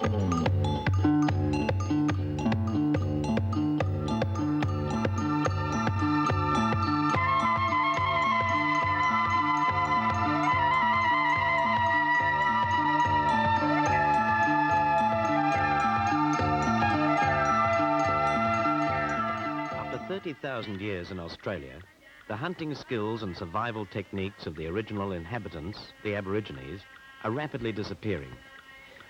After 30,000 years in Australia, the hunting skills and survival techniques of the original inhabitants, the Aborigines, are rapidly disappearing.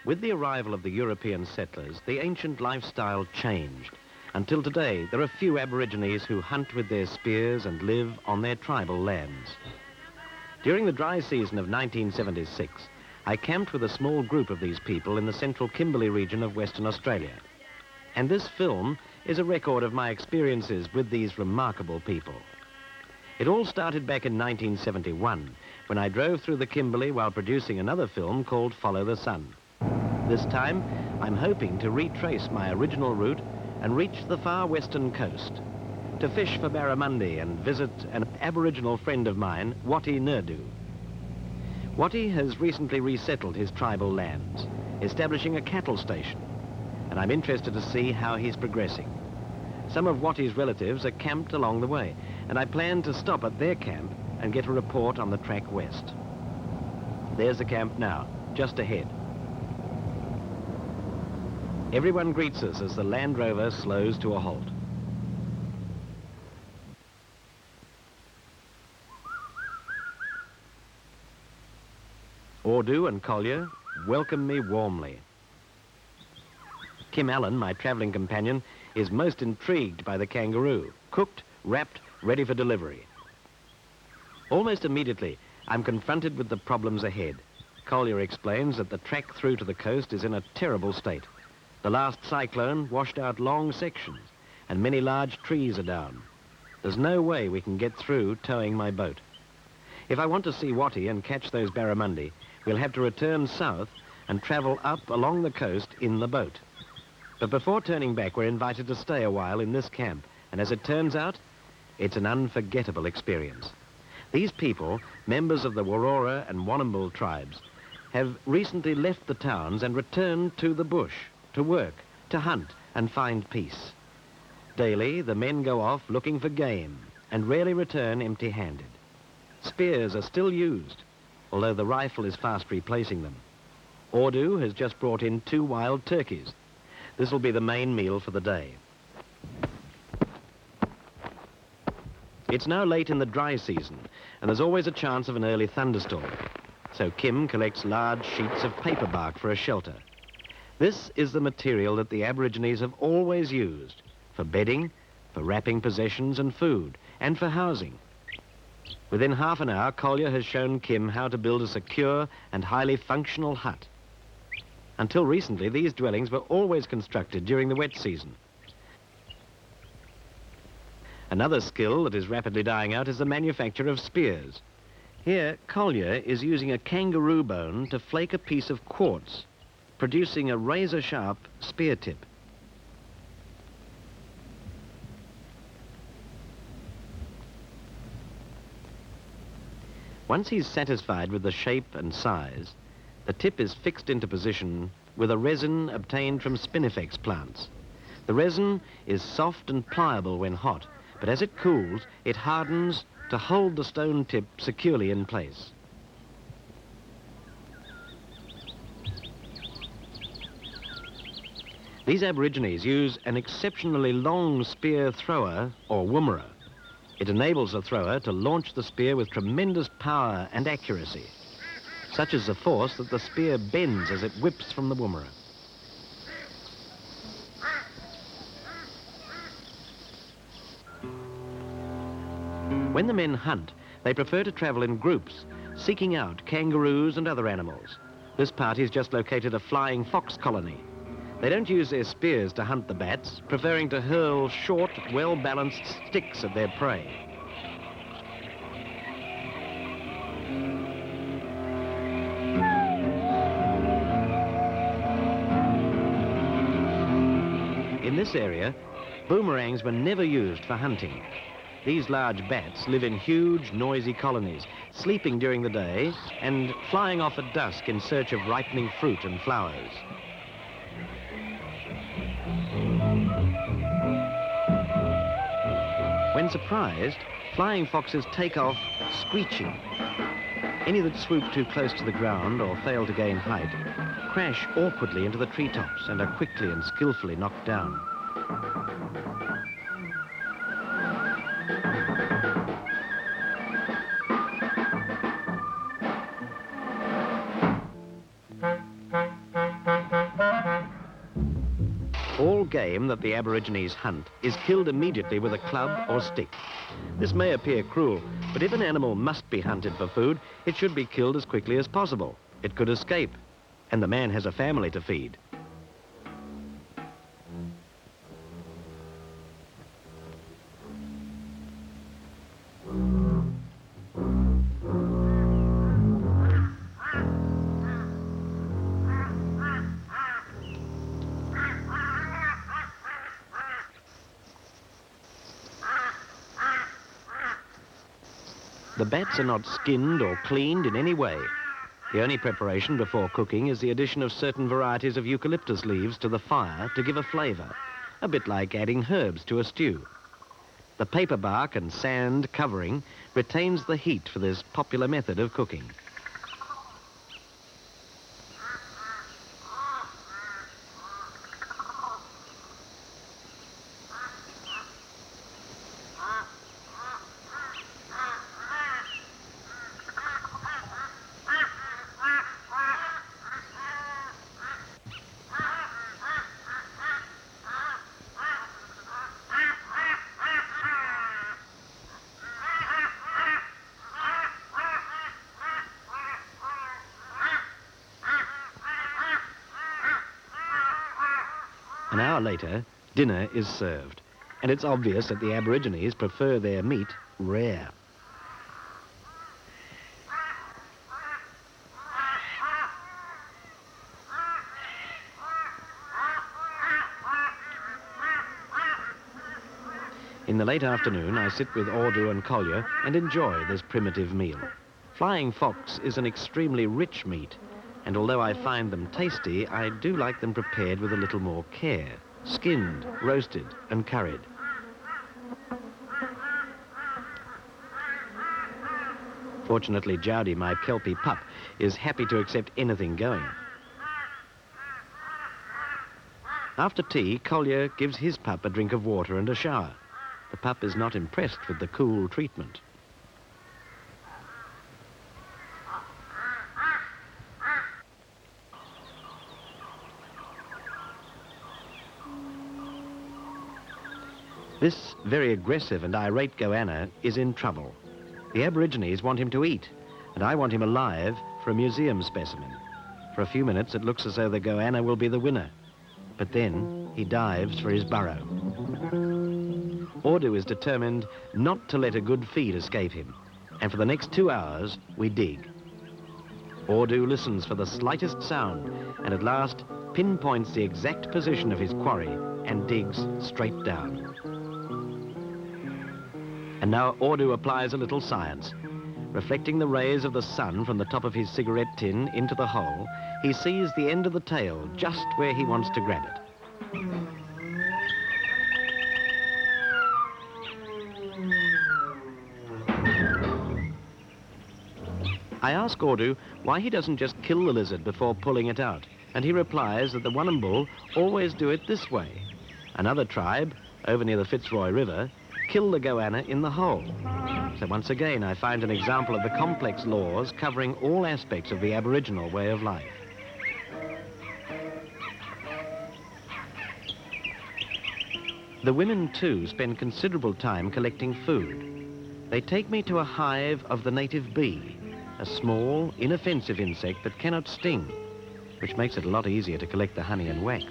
With the arrival of the European settlers, the ancient lifestyle changed. Until today, there are few Aborigines who hunt with their spears and live on their tribal lands. During the dry season of 1976, I camped with a small group of these people in the central Kimberley region of Western Australia. And this film is a record of my experiences with these remarkable people. It all started back in 1971, when I drove through the Kimberley while producing another film called Follow the Sun. This time, I'm hoping to retrace my original route and reach the far western coast, to fish for barramundi and visit an Aboriginal friend of mine, Wattie Nurdu. Wattie has recently resettled his tribal lands, establishing a cattle station, and I'm interested to see how he's progressing. Some of Wattie's relatives are camped along the way, and I plan to stop at their camp and get a report on the track west. There's the camp now, just ahead. Everyone greets us as the Land Rover slows to a halt. Ordu and Collier welcome me warmly. Kim Allen, my travelling companion, is most intrigued by the kangaroo, cooked, wrapped, ready for delivery. Almost immediately, I'm confronted with the problems ahead. Collier explains that the track through to the coast is in a terrible state. The last cyclone washed out long sections, and many large trees are down. There's no way we can get through towing my boat. If I want to see Wattie and catch those barramundi, we'll have to return south and travel up along the coast in the boat. But before turning back, we're invited to stay a while in this camp, and as it turns out, it's an unforgettable experience. These people, members of the Worora and Narinjin tribes, have recently left the towns and returned to the bush, to work, to hunt and find peace. Daily, the men go off looking for game and rarely return empty-handed. Spears are still used, although the rifle is fast replacing them. Ordu has just brought in 2 wild turkeys. This will be the main meal for the day. It's now late in the dry season, and there's always a chance of an early thunderstorm. So Kim collects large sheets of paper bark for a shelter. This is the material that the Aborigines have always used for bedding, for wrapping possessions and food, and for housing. Within half an hour, Collier has shown Kim how to build a secure and highly functional hut. Until recently, these dwellings were always constructed during the wet season. Another skill that is rapidly dying out is the manufacture of spears. Here, Collier is using a kangaroo bone to flake a piece of quartz, producing a razor-sharp spear tip. Once he's satisfied with the shape and size, the tip is fixed into position with a resin obtained from spinifex plants. The resin is soft and pliable when hot, but as it cools, it hardens to hold the stone tip securely in place. These Aborigines use an exceptionally long spear thrower, or woomera. It enables the thrower to launch the spear with tremendous power and accuracy. Such is the force that the spear bends as it whips from the woomera. When the men hunt, they prefer to travel in groups, seeking out kangaroos and other animals. This party's just located a flying fox colony. They don't use their spears to hunt the bats, preferring to hurl short, well-balanced sticks at their prey. In this area, boomerangs were never used for hunting. These large bats live in huge, noisy colonies, sleeping during the day and flying off at dusk in search of ripening fruit and flowers. When surprised, flying foxes take off screeching. Any that swoop too close to the ground or fail to gain height crash awkwardly into the treetops and are quickly and skillfully knocked down. All game that the Aborigines hunt is killed immediately with a club or stick. This may appear cruel, but if an animal must be hunted for food, it should be killed as quickly as possible. It could escape, and the man has a family to feed. The bats are not skinned or cleaned in any way. The only preparation before cooking is the addition of certain varieties of eucalyptus leaves to the fire to give a flavour, a bit like adding herbs to a stew. The paper bark and sand covering retains the heat for this popular method of cooking. An hour later, dinner is served, and it's obvious that the Aborigines prefer their meat rare. In the late afternoon, I sit with Ordu and Collier and enjoy this primitive meal. Flying fox is an extremely rich meat, and although I find them tasty, I do like them prepared with a little more care, skinned, roasted and curried. Fortunately, Jowdy, my Kelpie pup, is happy to accept anything going. After tea, Collier gives his pup a drink of water and a shower. The pup is not impressed with the cool treatment. This very aggressive and irate goanna is in trouble. The Aborigines want him to eat, and I want him alive for a museum specimen. For a few minutes, it looks as though the goanna will be the winner. But then he dives for his burrow. Ordu is determined not to let a good feed escape him, and for the next 2 hours, we dig. Ordu listens for the slightest sound, and at last pinpoints the exact position of his quarry and digs straight down. And now Ordu applies a little science. Reflecting the rays of the sun from the top of his cigarette tin into the hole, he sees the end of the tail just where he wants to grab it. I ask Ordu why he doesn't just kill the lizard before pulling it out, and he replies that the Wanambul always do it this way. Another tribe, over near the Fitzroy River, kill the goanna in the hole. So once again, I find an example of the complex laws covering all aspects of the Aboriginal way of life. The women, too, spend considerable time collecting food. They take me to a hive of the native bee, a small, inoffensive insect that cannot sting, which makes it a lot easier to collect the honey and wax.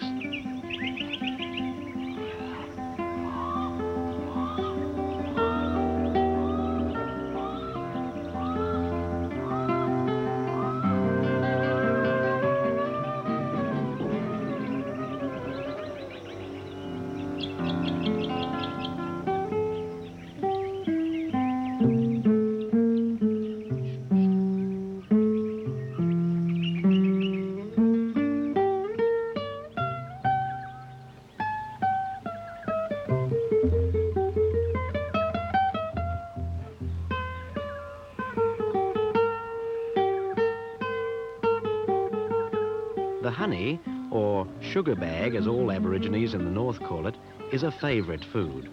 The honey, or sugar bag as all Aborigines in the north call it, is a favourite food.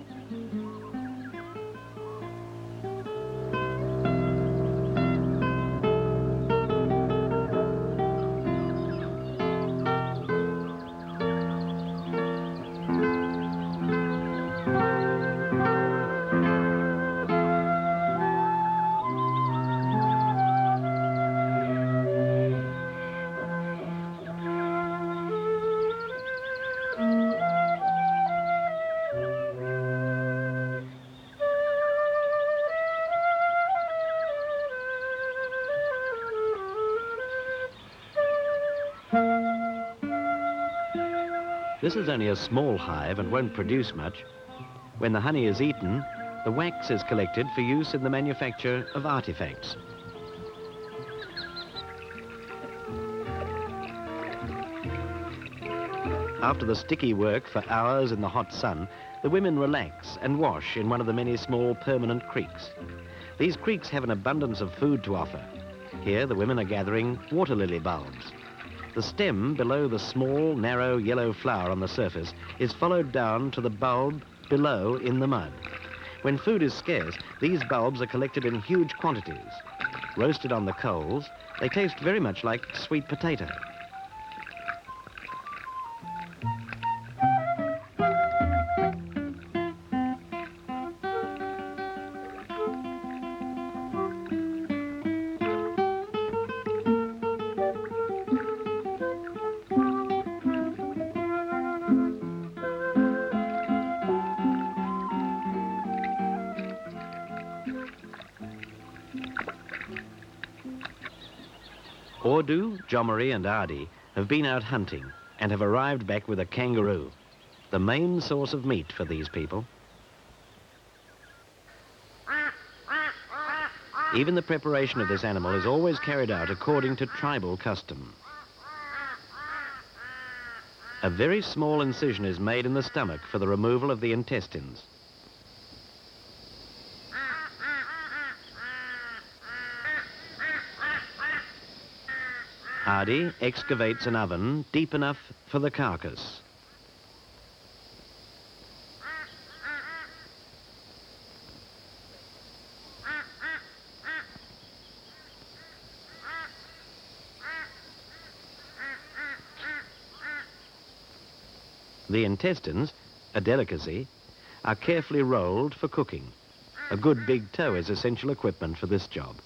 This is only a small hive and won't produce much. When the honey is eaten, the wax is collected for use in the manufacture of artifacts. After the sticky work for hours in the hot sun, the women relax and wash in one of the many small permanent creeks. These creeks have an abundance of food to offer. Here the women are gathering water lily bulbs. The stem below the small, narrow yellow flower on the surface is followed down to the bulb below in the mud. When food is scarce, these bulbs are collected in huge quantities. Roasted on the coals, they taste very much like sweet potato. Ordu, Jomari and Ardi have been out hunting and have arrived back with a kangaroo, the main source of meat for these people. Even the preparation of this animal is always carried out according to tribal custom. A very small incision is made in the stomach for the removal of the intestines. Ardi excavates an oven deep enough for the carcass. The intestines, a delicacy, are carefully rolled for cooking. A good big toe is essential equipment for this job.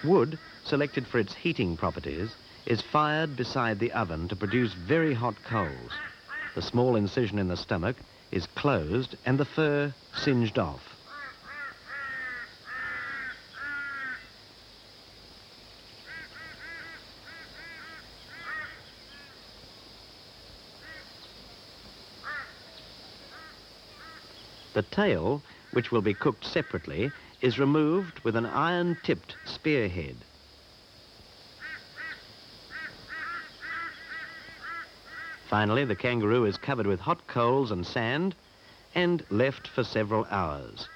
Wood, selected for its heating properties, is fired beside the oven to produce very hot coals. The small incision in the stomach is closed and the fur singed off. The tail, which will be cooked separately, is removed with an iron-tipped spearhead. Finally, the kangaroo is covered with hot coals and sand and left for several hours.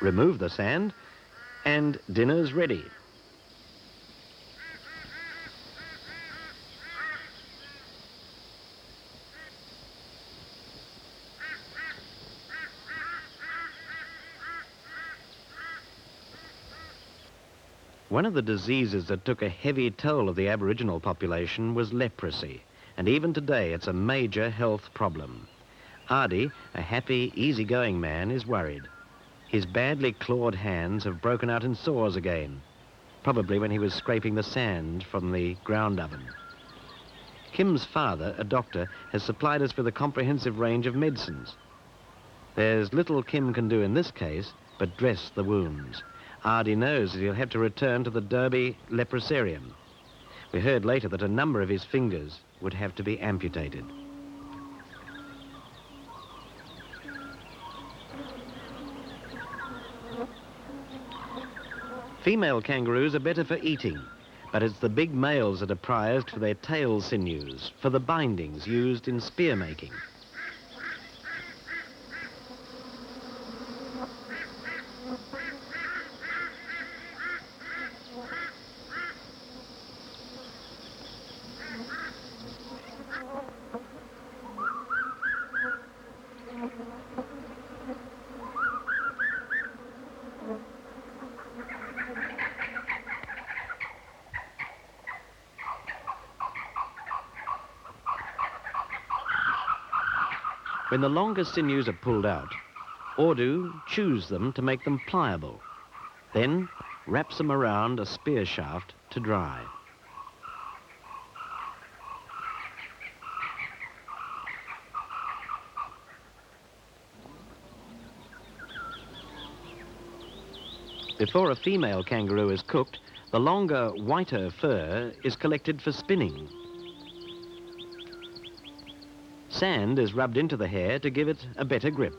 Remove the sand and dinner's ready. One of the diseases that took a heavy toll of the Aboriginal population was leprosy, and even today it's a major health problem. Ardi, a happy, easygoing man, is worried. His badly clawed hands have broken out in sores again, probably when he was scraping the sand from the ground oven. Kim's father, a doctor, has supplied us with a comprehensive range of medicines. There's little Kim can do in this case but dress the wounds. Ardy knows that he'll have to return to the Derby leprosarium. We heard later that a number of his fingers would have to be amputated. Female kangaroos are better for eating, but it's the big males that are prized for their tail sinews, for the bindings used in spear making. When the longer sinews are pulled out, Ordu chews them to make them pliable, then wraps them around a spear shaft to dry. Before a female kangaroo is cooked, the longer, whiter fur is collected for spinning. Sand is rubbed into the hair to give it a better grip.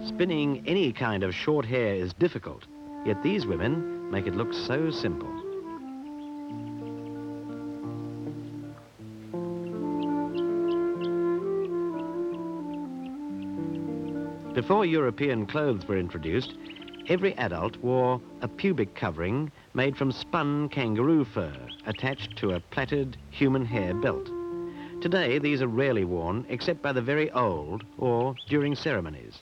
Spinning any kind of short hair is difficult, yet these women make it look so simple. Before European clothes were introduced, every adult wore a pubic covering made from spun kangaroo fur attached to a plaited human hair belt. Today, these are rarely worn except by the very old or during ceremonies.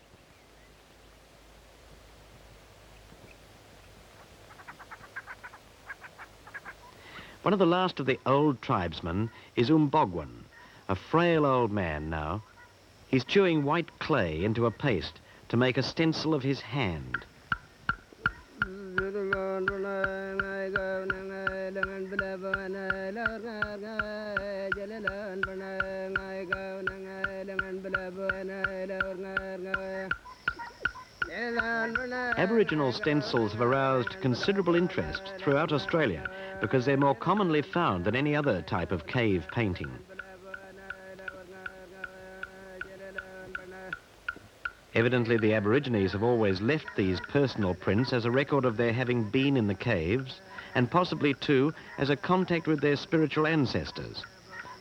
One of the last of the old tribesmen is Umbogwan, a frail old man now. He's chewing white clay into a paste to make a stencil of his hand. Aboriginal stencils have aroused considerable interest throughout Australia because they're more commonly found than any other type of cave painting. Evidently, the Aborigines have always left these personal prints as a record of their having been in the caves, and possibly, too, as a contact with their spiritual ancestors.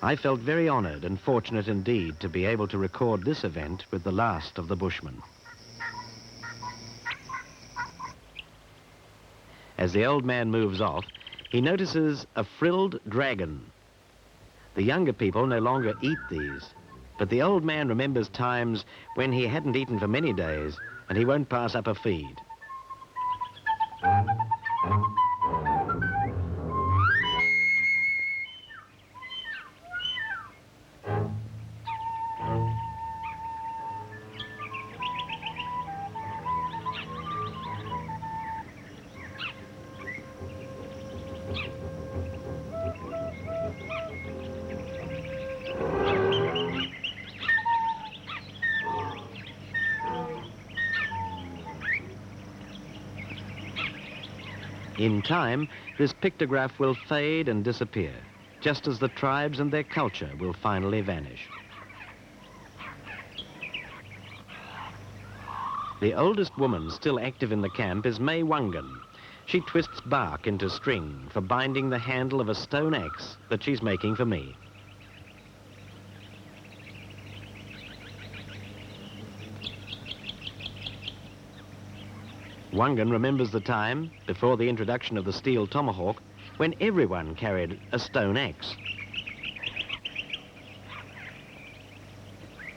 I felt very honoured and fortunate indeed to be able to record this event with the last of the Bushmen. As the old man moves off, he notices a frilled dragon. The younger people no longer eat these, but the old man remembers times when he hadn't eaten for many days, and he won't pass up a feed. In time, this pictograph will fade and disappear, just as the tribes and their culture will finally vanish. The oldest woman still active in the camp is May Wangan. She twists bark into string for binding the handle of a stone axe that she's making for me. Wangan remembers the time, before the introduction of the steel tomahawk, when everyone carried a stone axe.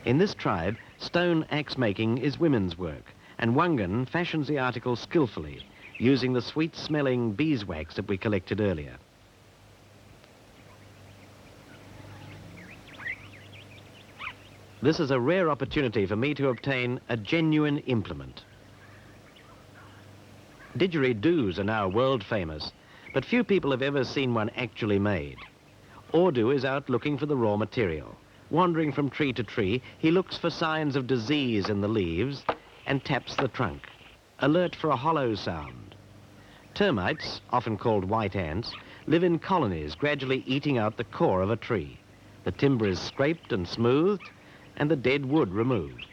In this tribe, Stone axe making is women's work, and Wangan fashions the article skillfully, using the sweet-smelling beeswax that we collected earlier. This is a rare opportunity for me to obtain a genuine implement. Didgeridoos are now world famous, but few people have ever seen one actually made. Ordu is out looking for the raw material. Wandering from tree to tree, he looks for signs of disease in the leaves and taps the trunk, alert for a hollow sound. Termites, often called white ants, live in colonies, gradually eating out the core of a tree. The timber is scraped and smoothed, and the dead wood removed.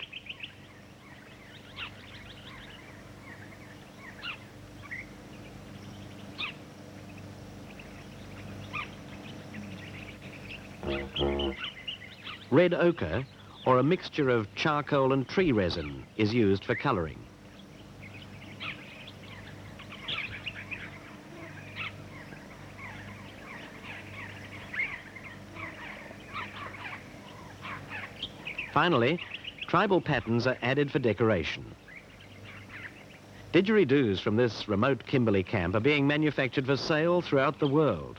Red ochre, or a mixture of charcoal and tree resin, is used for colouring. Finally, tribal patterns are added for decoration. Didgeridoos from this remote Kimberley camp are being manufactured for sale throughout the world.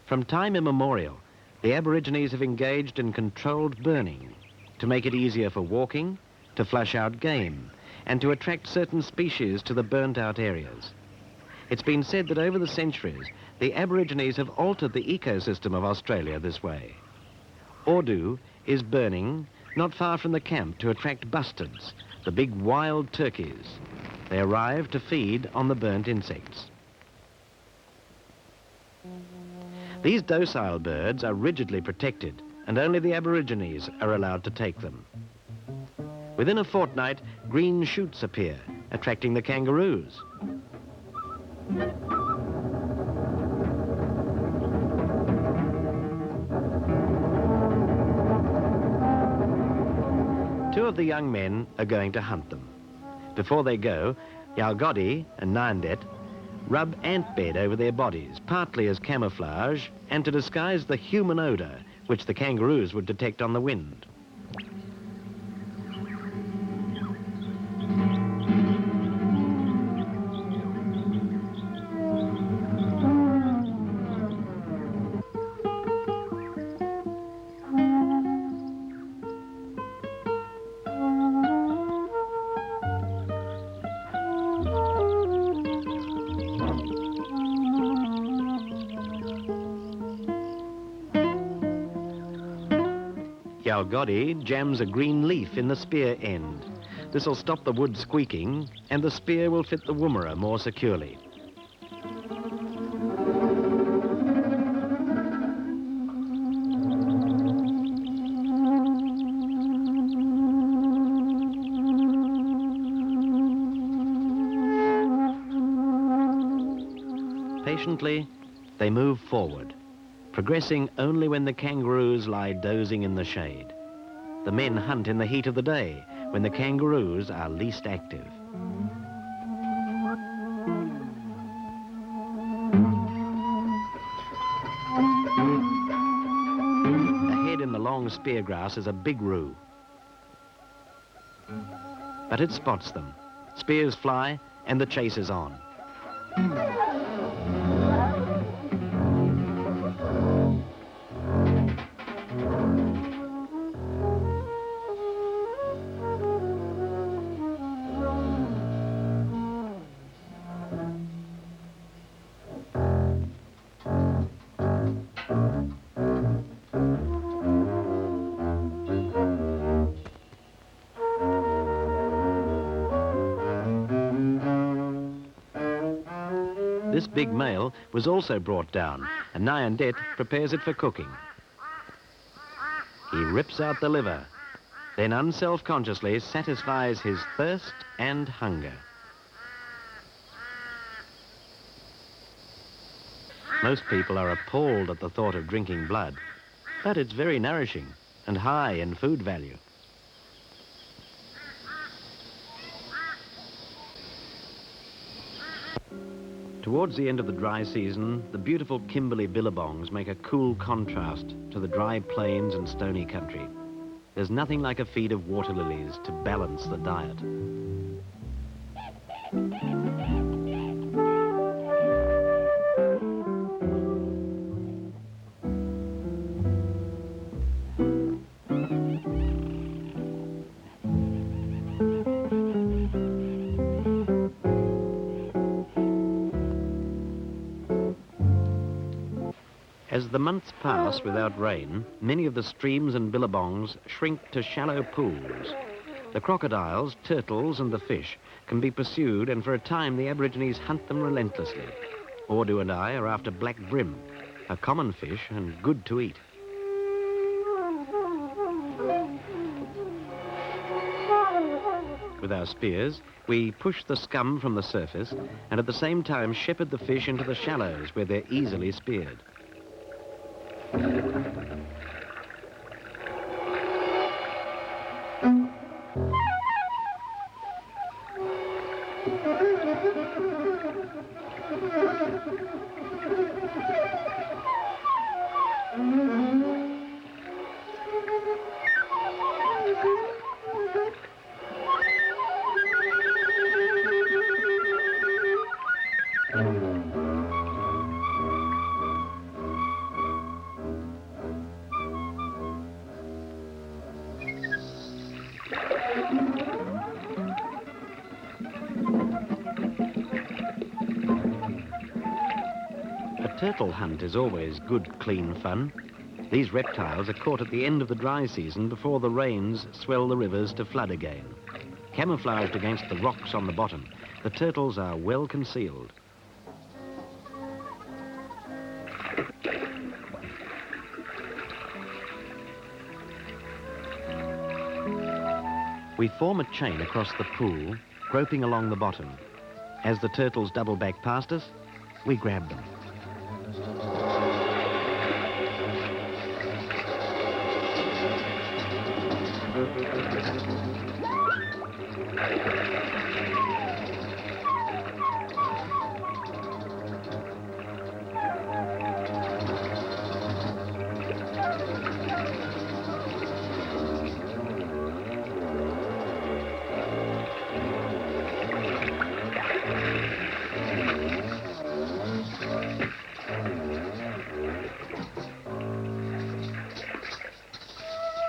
From time immemorial, the Aborigines have engaged in controlled burning to make it easier for walking, to flush out game, and to attract certain species to the burnt-out areas. It's been said that over the centuries, the Aborigines have altered the ecosystem of Australia this way. Ordu is burning not far from the camp to attract bustards, the big wild turkeys. They arrive to feed on the burnt insects. These docile birds are rigidly protected, and only the Aborigines are allowed to take them. Within a fortnight, green shoots appear, attracting the kangaroos. Two of the young men are going to hunt them. Before they go, Yalgodi and Narinjin rub ant bed over their bodies, partly as camouflage and to disguise the human odour which the kangaroos would detect on the wind. Yalgodi jams a green leaf in the spear end. This will stop the wood squeaking, and the spear will fit the woomera more securely. Patiently, they move forward, progressing only when the kangaroos lie dozing in the shade. The men hunt in the heat of the day, when the kangaroos are least active. Ahead in the long spear grass is a big roo. But it spots them. Spears fly, and the chase is on. This big male was also brought down, and Narinjin prepares it for cooking. He rips out the liver, then unselfconsciously satisfies his thirst and hunger. Most people are appalled at the thought of drinking blood, but it's very nourishing and high in food value. Towards the end of the dry season, the beautiful Kimberley billabongs make a cool contrast to the dry plains and stony country. There's nothing like a feed of water lilies to balance the diet. As the months pass without rain, many of the streams and billabongs shrink to shallow pools. The crocodiles, turtles and the fish can be pursued, and for a time the Aborigines hunt them relentlessly. Ordu and I are after black bream, a common fish and good to eat. With our spears, we push the scum from the surface and at the same time shepherd the fish into the shallows where they're easily speared. A turtle hunt is always good, clean fun. These reptiles are caught at the end of the dry season before the rains swell the rivers to flood again. Camouflaged against the rocks on the bottom, the turtles are well concealed. We form a chain across the pool, groping along the bottom. As the turtles double back past us, we grab them.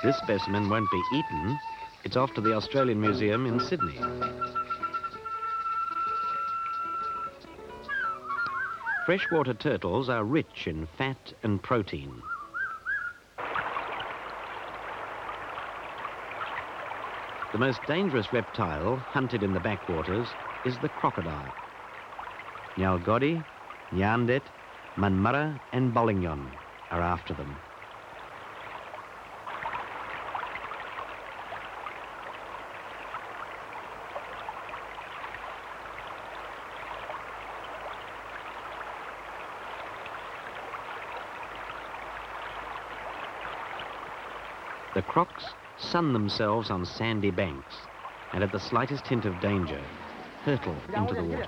This specimen won't be eaten. It's off to the Australian Museum in Sydney. Freshwater turtles are rich in fat and protein. The most dangerous reptile hunted in the backwaters is the crocodile. Nyalgodi, Nyandet, Manmara and Bolignon are after them. The crocs sun themselves on sandy banks and at the slightest hint of danger, hurtle into the water.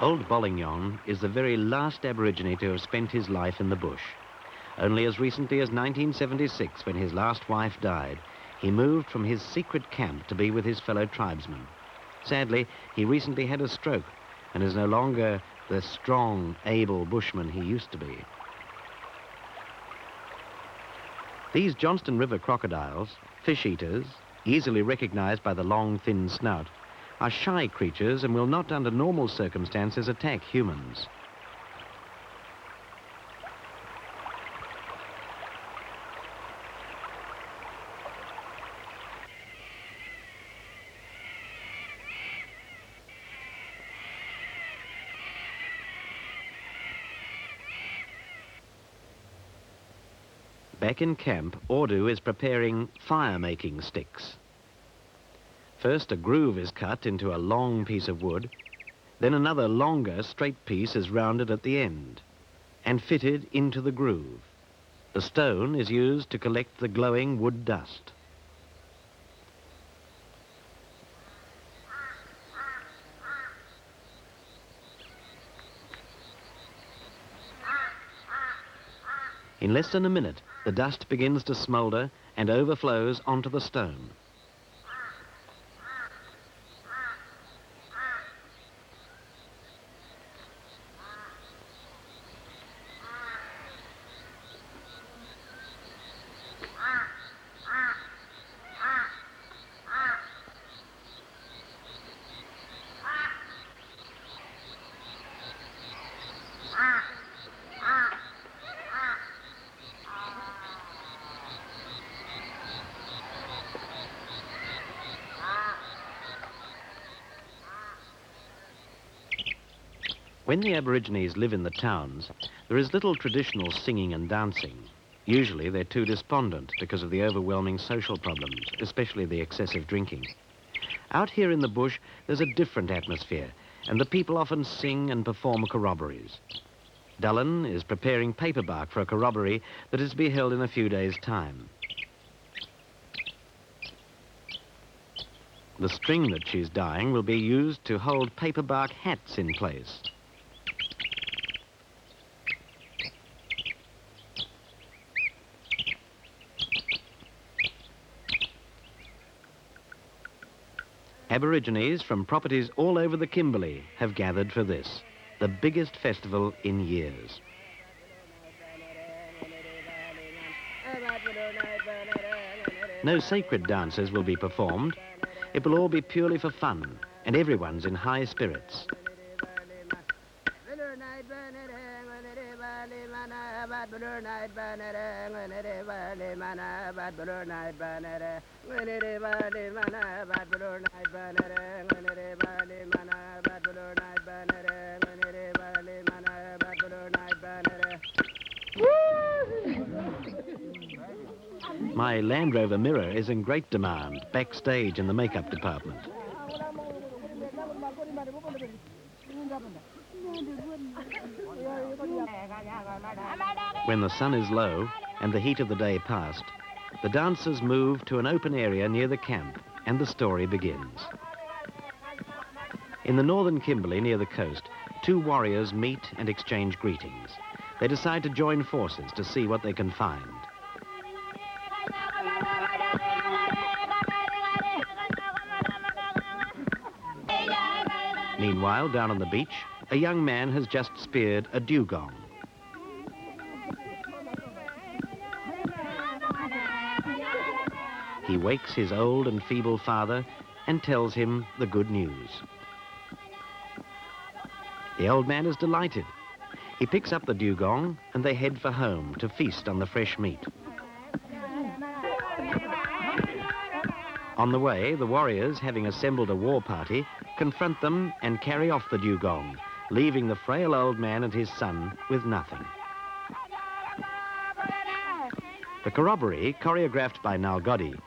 Old Bolignon is the very last Aborigine to have spent his life in the bush. Only as recently as 1976, when his last wife died, He moved from his secret camp to be with his fellow tribesmen. Sadly, he recently had a stroke and is no longer the strong, able bushman he used to be. These Johnston River crocodiles, fish-eaters, easily recognized by the long, thin snout, are shy creatures and will not, under normal circumstances, attack humans. Back in camp, Ordu is preparing fire-making sticks. First, a groove is cut into a long piece of wood, then another longer, straight piece is rounded at the end and fitted into the groove. The stone is used to collect the glowing wood dust. In less than a minute, the dust begins to smoulder and overflows onto the stone. When the Aborigines live in the towns, there is little traditional singing and dancing. Usually they're too despondent because of the overwhelming social problems, especially the excessive drinking. Out here in the bush, there's a different atmosphere, and the people often sing and perform corroborees. Dullen is preparing paper bark for a corroboree that is to be held in a few days' time. The string that she's dyeing will be used to hold paper bark hats in place. Aborigines from properties all over the Kimberley have gathered for this, the biggest festival in years. No sacred dances will be performed. It will all be purely for fun, and everyone's in high spirits. My Land Rover mirror is in great demand backstage in the makeup department. When the sun is low and the heat of the day past, the dancers move to an open area near the camp and the story begins. In the northern Kimberley near the coast, two warriors meet and exchange greetings. They decide to join forces to see what they can find. Meanwhile, down on the beach, a young man has just speared a dugong. He wakes his old and feeble father and tells him the good news. The old man is delighted. He picks up the dugong and they head for home to feast on the fresh meat. On the way, the warriors, having assembled a war party, confront them and carry off the dugong, leaving the frail old man and his son with nothing. The corroboree, choreographed by Nalgodi,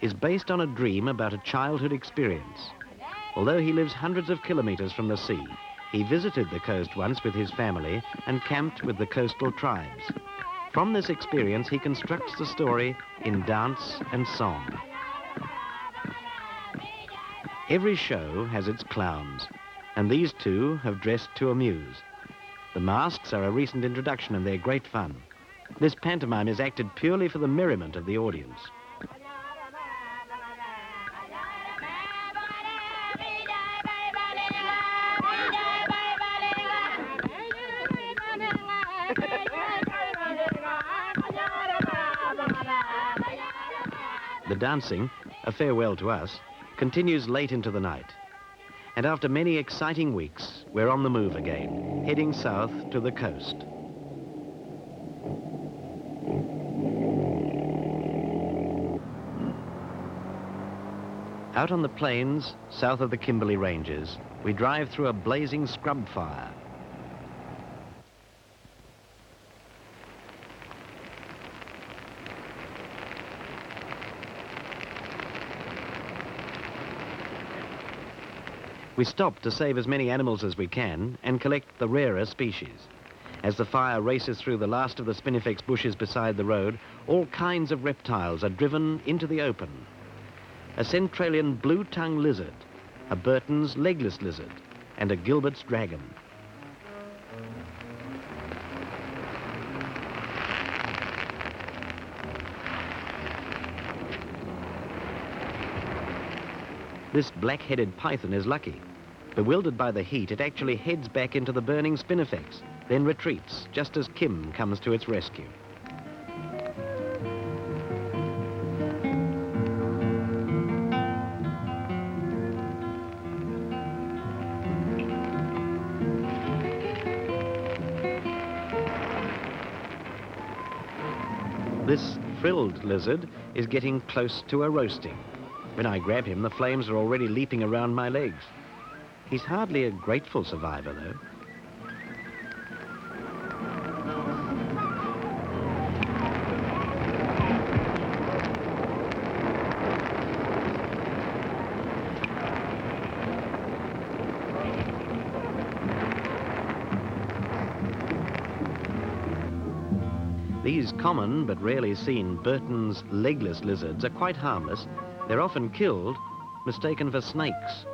is based on a dream about a childhood experience. Although he lives hundreds of kilometers from the sea, he visited the coast once with his family and camped with the coastal tribes. From this experience, he constructs the story in dance and song. Every show has its clowns, and these two have dressed to amuse. The masks are a recent introduction and they're great fun. This pantomime is acted purely for the merriment of the audience. dancing, a farewell to us, continues late into the night. And after many exciting weeks, we're on the move again, heading south to the coast. Out on the plains, south of the Kimberley Ranges, we drive through a blazing scrub fire. We stop to save as many animals as we can and collect the rarer species. As the fire races through the last of the spinifex bushes beside the road, all kinds of reptiles are driven into the open. A Centralian blue-tongue lizard, a Burton's legless lizard, and a Gilbert's dragon. This black-headed python is lucky. Bewildered by the heat, it actually heads back into the burning spinifex, then retreats just as Kim comes to its rescue. This frilled lizard is getting close to a roasting. When I grab him, the flames are already leaping around my legs. He's hardly a grateful survivor, though. These common but rarely seen Burton's legless lizards are quite harmless. They're often killed, mistaken for snakes.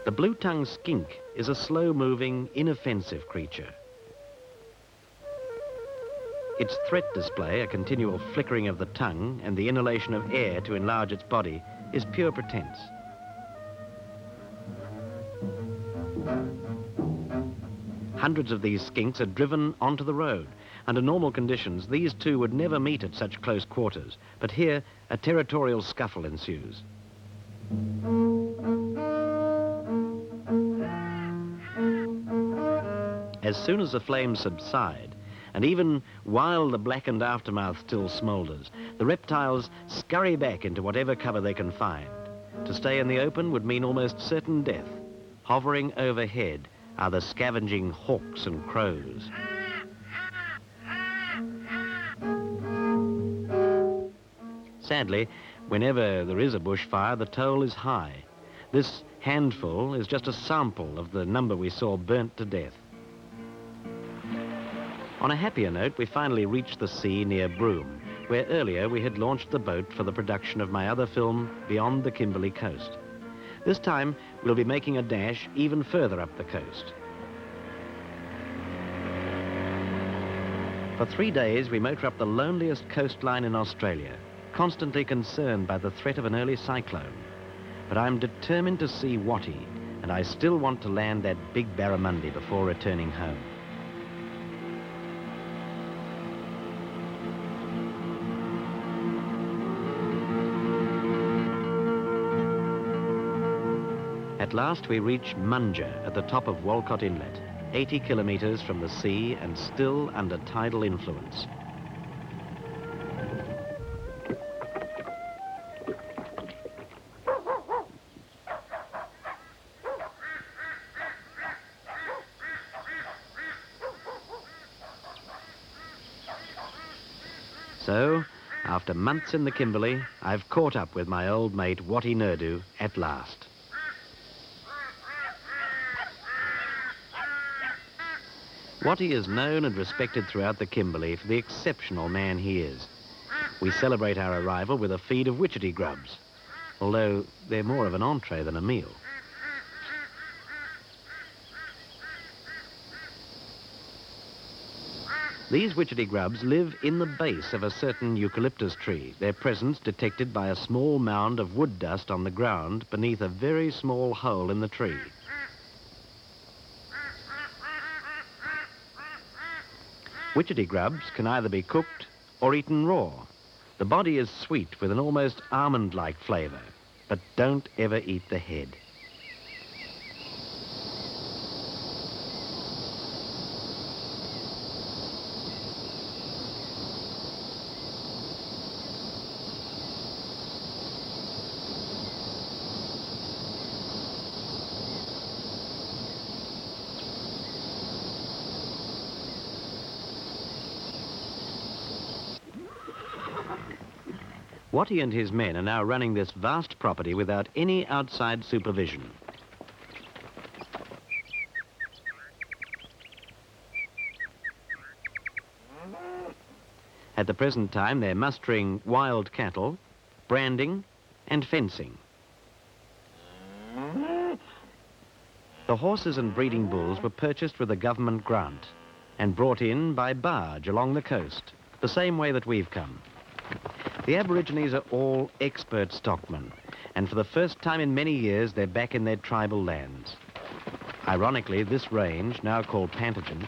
The blue-tongued skink is a slow-moving, inoffensive creature. Its threat display, a continual flickering of the tongue and the inhalation of air to enlarge its body, is pure pretense. Hundreds of these skinks are driven onto the road. Under normal conditions, these two would never meet at such close quarters, but here a territorial scuffle ensues. As soon as the flames subside, and even while the blackened aftermath still smoulders, the reptiles scurry back into whatever cover they can find. To stay in the open would mean almost certain death. Hovering overhead are the scavenging hawks and crows. Sadly, whenever there is a bushfire, the toll is high. This handful is just a sample of the number we saw burnt to death. On a happier note, we finally reached the sea near Broome, where earlier we had launched the boat for the production of my other film, Beyond the Kimberley Coast. This time, we'll be making a dash even further up the coast. For 3 days, we motor up the loneliest coastline in Australia, constantly concerned by the threat of an early cyclone. But I'm determined to see Wattie, and I still want to land that big barramundi before returning home. At last we reach Munger at the top of Walcott Inlet, 80 kilometres from the sea and still under tidal influence. So, after months in the Kimberley, I've caught up with my old mate Wattie Nurdu at last. Wattie is known and respected throughout the Kimberley for the exceptional man he is. We celebrate our arrival with a feed of witchetty grubs, although they're more of an entree than a meal. These witchetty grubs live in the base of a certain eucalyptus tree, their presence detected by a small mound of wood dust on the ground beneath a very small hole in the tree. Witchetty grubs can either be cooked or eaten raw. The body is sweet with an almost almond-like flavour, but don't ever eat the head. Watty and his men are now running this vast property without any outside supervision. At the present time, they're mustering wild cattle, branding, and fencing. The horses and breeding bulls were purchased with a government grant and brought in by barge along the coast, the same way that we've come. The Aborigines are all expert stockmen, and for the first time in many years, they're back in their tribal lands. Ironically, this range, now called Pantogen,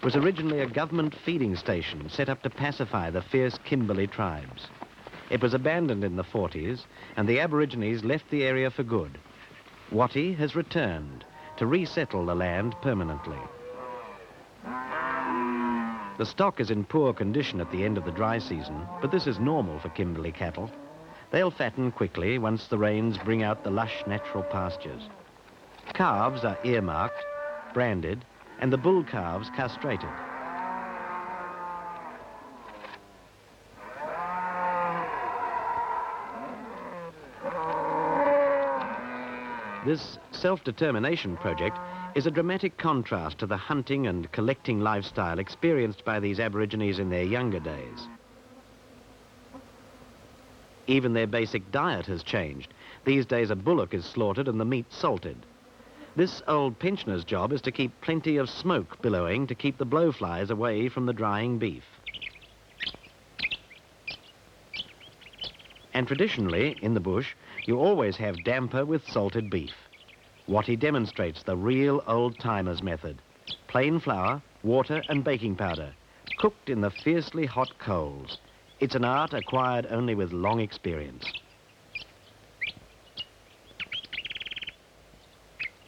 was originally a government feeding station set up to pacify the fierce Kimberley tribes. It was abandoned in the 40s, and the Aborigines left the area for good. Watty has returned to resettle the land permanently. The stock is in poor condition at the end of the dry season, but this is normal for Kimberley cattle. They'll fatten quickly once the rains bring out the lush natural pastures. Calves are earmarked, branded, and the bull calves castrated. This self-determination project is a dramatic contrast to the hunting and collecting lifestyle experienced by these Aborigines in their younger days. Even their basic diet has changed. These days a bullock is slaughtered and the meat salted. This old pensioner's job is to keep plenty of smoke billowing to keep the blowflies away from the drying beef. And traditionally, in the bush, you always have damper with salted beef. Watty demonstrates the real old-timers method. Plain flour, water and baking powder, cooked in the fiercely hot coals. It's an art acquired only with long experience.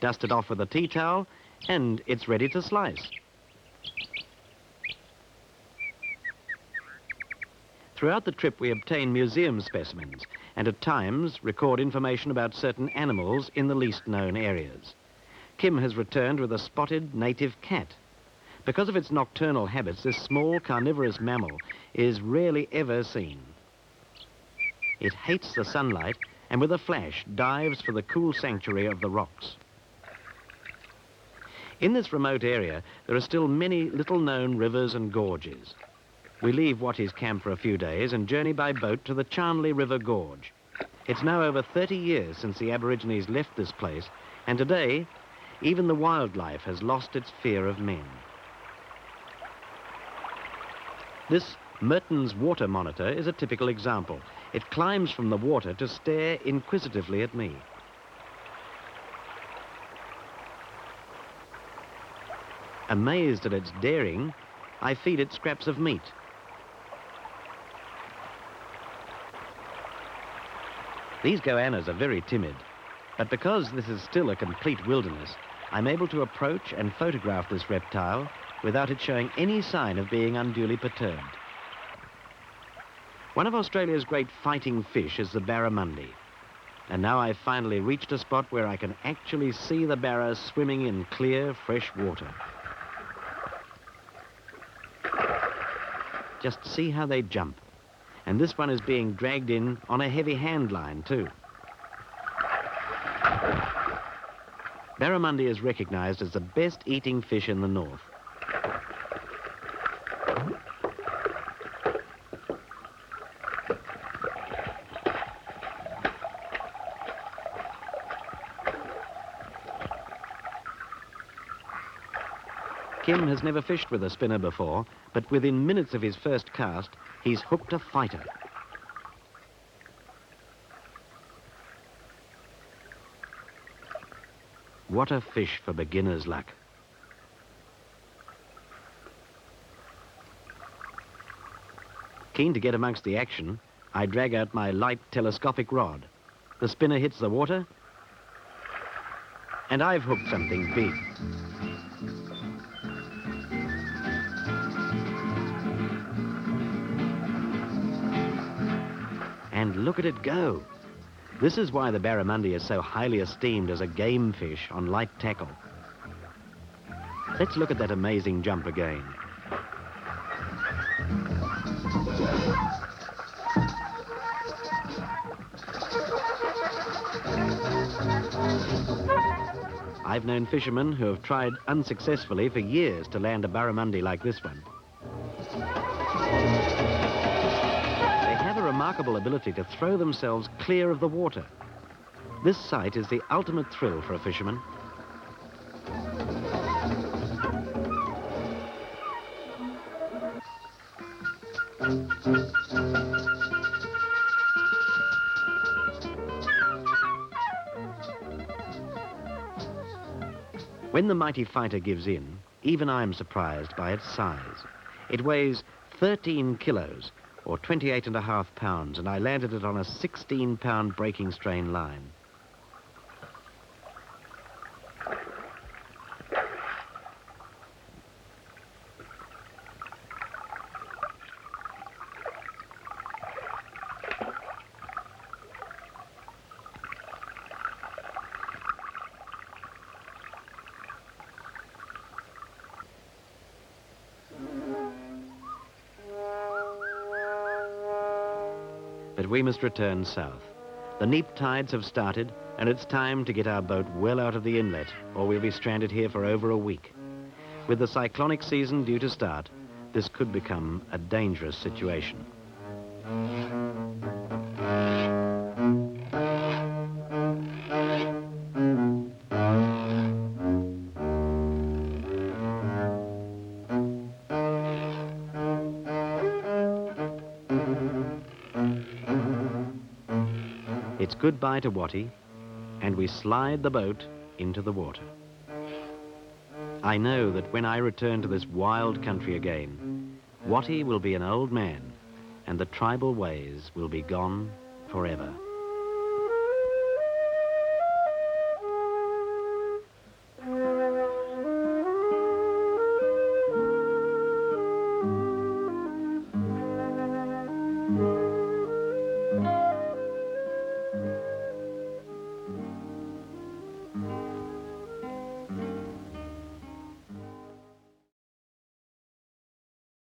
Dust it off with a tea towel, and it's ready to slice. Throughout the trip, we obtain museum specimens and at times record information about certain animals in the least known areas. Kim has returned with a spotted native cat. Because of its nocturnal habits, this small carnivorous mammal is rarely ever seen. It hates the sunlight and with a flash dives for the cool sanctuary of the rocks. In this remote area, there are still many little-known rivers and gorges. We leave Watty's camp for a few days and journey by boat to the Charnley River Gorge. It's now over 30 years since the Aborigines left this place, and today, even the wildlife has lost its fear of men. This Merton's water monitor is a typical example. It climbs from the water to stare inquisitively at me. Amazed at its daring, I feed it scraps of meat. These goannas are very timid, but because this is still a complete wilderness, I'm able to approach and photograph this reptile without it showing any sign of being unduly perturbed. One of Australia's great fighting fish is the barramundi, and now I've finally reached a spot where I can actually see the barra swimming in clear, fresh water. Just see how they jump. And this one is being dragged in on a heavy hand line too. Barramundi is recognized as the best eating fish in the north. Kim has never fished with a spinner before, but within minutes of his first cast, he's hooked a fighter. What a fish for beginner's luck. Keen to get amongst the action, I drag out my light telescopic rod. The spinner hits the water, and I've hooked something big. And look at it go. This is why the barramundi is so highly esteemed as a game fish on light tackle. Let's look at that amazing jump again. I've known fishermen who have tried unsuccessfully for years to land a barramundi like this one. They have a remarkable ability to throw themselves clear of the water. This sight is the ultimate thrill for a fisherman. When the mighty fighter gives in, even I'm surprised by its size. It weighs 13 kilos, or 28.5 pounds, and I landed it on a 16-pound breaking strain line. But we must return south. The neap tides have started, and it's time to get our boat well out of the inlet, or we'll be stranded here for over a week. With the cyclonic season due to start, this could become a dangerous situation. It's goodbye to Watty, and we slide the boat into the water. I know that when I return to this wild country again, Watty will be an old man, and the tribal ways will be gone forever.